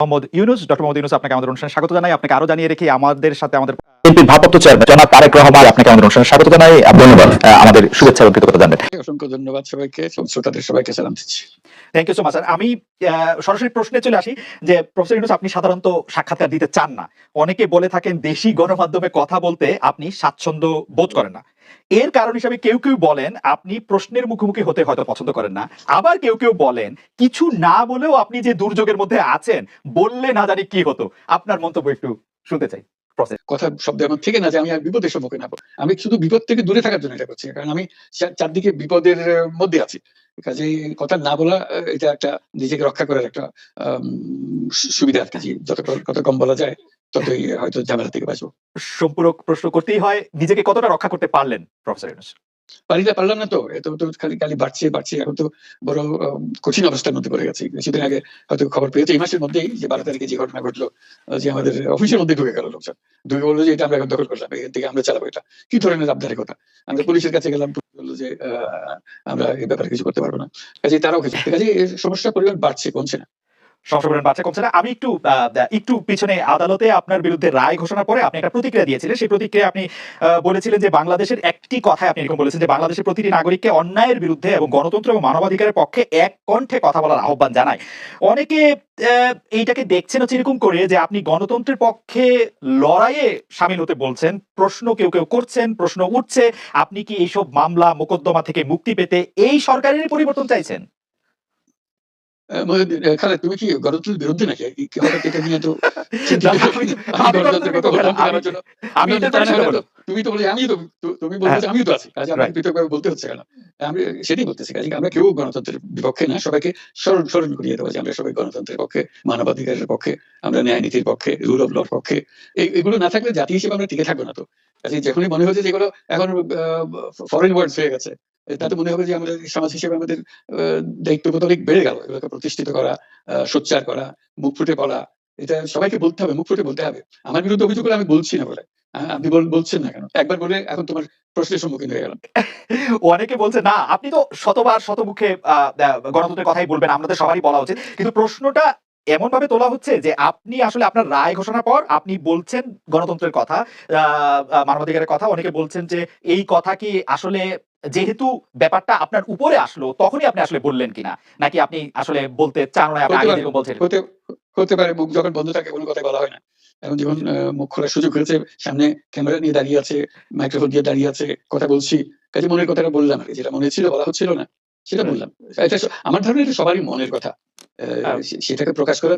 Doctor Mohammad Yunus আপনাকে আমাদের অনুষ্ঠানে স্বাগত জানাই। আপনাকে আরো জানিয়ে রেখে আমাদের সাথে আমাদের বিএনপির ভারপ্রাপ্ত চেয়ারম্যান জনাব তারেক রহমান আপনাকে আমাদের অনুষ্ঠানে স্বাগত জানাই। ধন্যবাদ। আমাদের শুভেচ্ছা ও কৃতজ্ঞতা জানাবেন। অসংখ্য ধন্যবাদ সবাইকে, শ্রোতাদের সবাইকে সালাম দিচ্ছি। Thank you so much sir. আমি সরাসরি প্রশ্নে চলে আসি যে প্রফেসর ইউনূস আপনি সাধারণত সাক্ষাৎকার দিতে চান না। অনেকে বলে থাকেন দেশি গণমাধ্যমে কথা বলতে আপনি স্বাচ্ছন্দ্য বোধ করেন না। এর কারণ হিসেবে কেউ বলেন আপনি প্রশ্নের মুখোমুখি হতে হয়তো পছন্দ করেন না। আবার কেউ বলেন কিছু না বলেও আপনি যে দুর্যোগের মধ্যে আছেন, বললে না জানি কি হতো। আপনার মন্তব্য একটু শুনতে চাই। কথা শব্দ আমার থেকে না যে আমি আর বিপদের সম্মুখীন হবো। আমি শুধু বিপদ থেকে দূরে থাকার জন্য এটা করছি, কারণ আমি চারদিকে বিপদের মধ্যে আছি। কাজে কথা না বলা এটা একটা নিজেকে রক্ষা করার একটা সুবিধা আর কি। যত কম বলা যায় ততই হয়তো ঝামেলা থেকে বাঁচবো। সম্পূরক প্রশ্ন করতেই হয়, নিজেকে কতটা রক্ষা করতে পারলেন প্রফেসর ইউনূস? পারলাম না তো, এত তো খালি বাড়ছে। এখন তো বড় কঠিন অবস্থার মধ্যে পড়ে গেছে। কিছুদিন আগে হয়তো খবর পেয়েছে এই মাসের মধ্যেই যে 12 তারিখে যে ঘটনা ঘটলো, যে আমাদের অফিসের মধ্যে ঢুকে গেল লোকজন। ঢুকে বললো যে এটা আমরা এখন দখল করলাম, এখান থেকে আমরা চালাবো। এটা কি ধরনের আবদারিকতা! আমরা পুলিশের কাছে গেলাম, বললো যে আমরা এই ব্যাপারে কিছু করতে পারবো না। কাজেই তারাও কিছু, কাজেই সমস্যার পরিমাণ বাড়ছে, কমছে না। সংশোধনের বাচ্চা কমছে না। আমি একটু পিছনে আদালতে আপনার বিরুদ্ধে রায় ঘোষণার পরে আপনি একটা প্রতিক্রিয়া দিয়েছিলেন। সেই প্রতিক্রিয়ায় আপনি বলেছিলেন যে বাংলাদেশের একটি কথায় আপনি এরকম বলেছেন যে বাংলাদেশের প্রতিটি নাগরিককে অন্যায়ের বিরুদ্ধে এবং গণতন্ত্র এবং মানবাধিকারের পক্ষে এক কণ্ঠে কথা বলার আহ্বান জানায়। অনেকে এইটাকে দেখছেন হচ্ছে এরকম করে যে আপনি গণতন্ত্রের পক্ষে লড়াইয়ে শামিল হতে বলছেন। প্রশ্ন কেউ করছেন, প্রশ্ন উঠছে আপনি কি এইসব মামলা মোকদ্দমা থেকে মুক্তি পেতে এই সরকারের পরিবর্তন চাইছেন? খালেদ, তুমি কি গণতন্ত্রের বিরুদ্ধে নাকি? হঠাৎ এটা নিয়ে তো তুমি তো বলে তুমি বলছো যে আমিও তো আছি, কাজে আমাকে পৃথকভাবে বলতে হচ্ছে কেন? আমি সেটাই বলতেছি, কাজে আমরা কেউ গণতন্ত্রের বিপক্ষে না। সবাইকে স্মরণ করিয়ে দেবো যে আমরা সবাই গণতন্ত্রের পক্ষে, মানবাধিকারের পক্ষে, আমরা ন্যায় নীতির পক্ষে, রুল অফ লর পক্ষে। এগুলো না থাকলে জাতি হিসেবে আমরা টিকে থাকবো না তো। কাজে যখনই মনে হচ্ছে যেগুলো এখন ফরেন ওয়ার্ডস হয়ে গেছে, তাতে মনে হবে যে আমাদের সমাজ হিসেবে আমাদের দায়িত্ববোধ অনেক বেড়ে গেল। এগুলোকে প্রতিষ্ঠিত করা, সোচ্চার করা, মুখ ফুটে বলা, এটা সবাইকে বলতে হবে, মুখ ফুটে বলতে হবে। আমার বিরুদ্ধে অভিযোগ করে আমি বলছি না বলে। আপনি বলছেন না কেন? একবার বলে এখন তোমার প্রশ্নের সম্মুখীন হয়ে গেলাম। অনেকে বলছে না আপনি তো শতবার শতমুখে গণতন্ত্রের কথাই বলবেন, আমাদের সবারই বলা উচিত। কিন্তু প্রশ্নটা এমন ভাবে তোলা হচ্ছে যে আপনি আসলে আপনার রায় ঘোষণার পর আপনি বলছেন গণতন্ত্রের কথা, মানবাধিকারের কথা। অনেকে বলছেন যে এই কথা কি আসলে যেহেতু ব্যাপারটা আপনার উপরে আসলো তখনই আপনি আসলে বললেন কিনা, নাকি আপনি আসলে বলতে চান না, আপনি আগে যেরকম বলছেন? হতে পারে, মুখ যখন বন্ধ থাকে কোনো কথাই বলা হয় না। এখন যখন মুখ খোলার সুযোগ হয়েছে, সামনে ক্যামেরা নিয়ে দাঁড়িয়ে আছে, মাইক্রোফোন দিয়ে দাঁড়িয়ে আছে, কথা বলছি, কাজে মনের কথাটা বললাম আরকি। যেটা মনে ছিল বলা হচ্ছিল না, সেটা বললাম। এটা আমার ধারণা এটা সবারই মনের কথা। সেটাকে প্রকাশ করে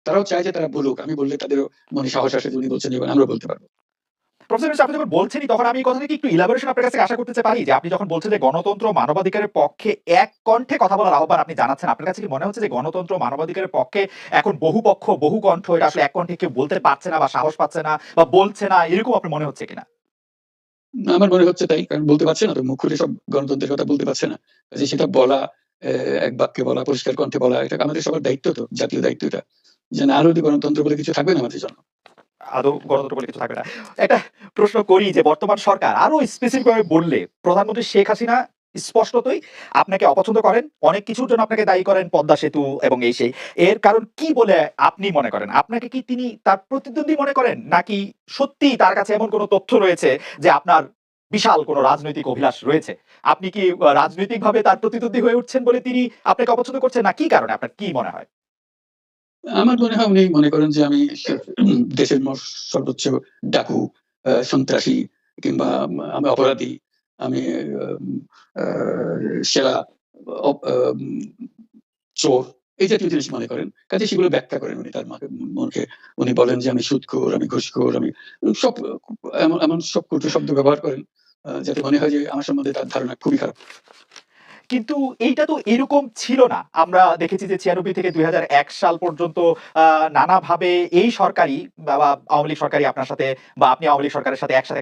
তারাও চায় যে তারা বলুক। আমি বললে তাদেরও মনে সাহস আসে যে উনি বলছেন এবং আমরাও বলতে পারবো। প্রফেসর ইউনূস আপনি যখন বলছেনই তখন আমি এই কথা থেকে একটু ইলাবোরেশন আপনার কাছ থেকে আশা করতে পারি যে আপনি যখন বলছেন যে গণতন্ত্র মানবাধিকারের পক্ষে এক কণ্ঠে কথা বলার আহ্বান আপনি জানাচ্ছেন, আপনার কাছে কি মনে হচ্ছে যে গণতন্ত্র মানবাধিকারের পক্ষে এখন বহু পক্ষ বহু কণ্ঠ, এটা আসলে এক কণ্ঠে কেউ বলতে পারছে না বা সাহস পাচ্ছে না বা বলছে না, এরকম আপনার মনে হচ্ছে কিনা? আমার মনে হচ্ছে তাই, কারণ বলতে পারছে না তো, মুখ খুলে সব গণতন্ত্রের কথা বলতে পারছে না। যে সেটা বলা, এক বাক্যে বলা, পরিষ্কার কণ্ঠে বলা, এটা আমাদের সবার দায়িত্ব তো, জাতীয় দায়িত্ব এটা। যে না হলে গণতন্ত্র বলে কিছু থাকবে না আমাদের জন্য। আদৌ গণতন্ত্র বলে কিছু থাকবে না। একটা প্রশ্ন করি যে বর্তমান সরকার আরো স্পেসিফিক ভাবে বললে প্রধানমন্ত্রী শেখ হাসিনা স্পষ্টতই আপনাকে অপছন্দ করেন। অনেক কিছুর জন্য আপনাকে দায়ী করেন, পদ্মা সেতু এবং এই সেই। এর কারণ কি বলে আপনি মনে করেন? আপনাকে কি তিনি তার প্রতিদ্বন্দ্বী মনে করেন? নাকি সত্যিই তার কাছে এমন কোন তথ্য রয়েছে যে আপনার বিশাল কোন রাজনৈতিক অভিলাষ রয়েছে? আপনি কি রাজনৈতিকভাবে তার প্রতিদ্বন্দ্বী হয়ে উঠছেন বলে তিনি আপনাকে অপছন্দ করছেন, না কি কারণে আপনার কি মনে হয়? আমার মনে হয় উনি মনে করেন যে আমি দেশের সর্বোচ্চ ডাকু, সন্ত্রাসী, কিংবা আমি অপরাধী, আমি সেরা চোর, এই জাতীয় জিনিস মনে করেন। কাজে সেগুলো ব্যাখ্যা করেন উনি তার মনকে। উনি বলেন যে আমি সুদখোর, আমি ঘুষখোর, আমি সব এমন সব কটু শব্দ ব্যবহার করেন, যাতে মনে হয় যে আমার সম্বন্ধে তার ধারণা খুবই খারাপ। কিন্তু এইটা তো এরকম ছিল না। আমরা দেখেছি যে ৯৬ থেকে ২০০১ সাল পর্যন্ত নানাভাবে এই সরকারই বা আওয়ামী লীগ সরকারই আপনার সাথে বা আপনি আওয়ামী লীগ সরকারের সাথে একসাথে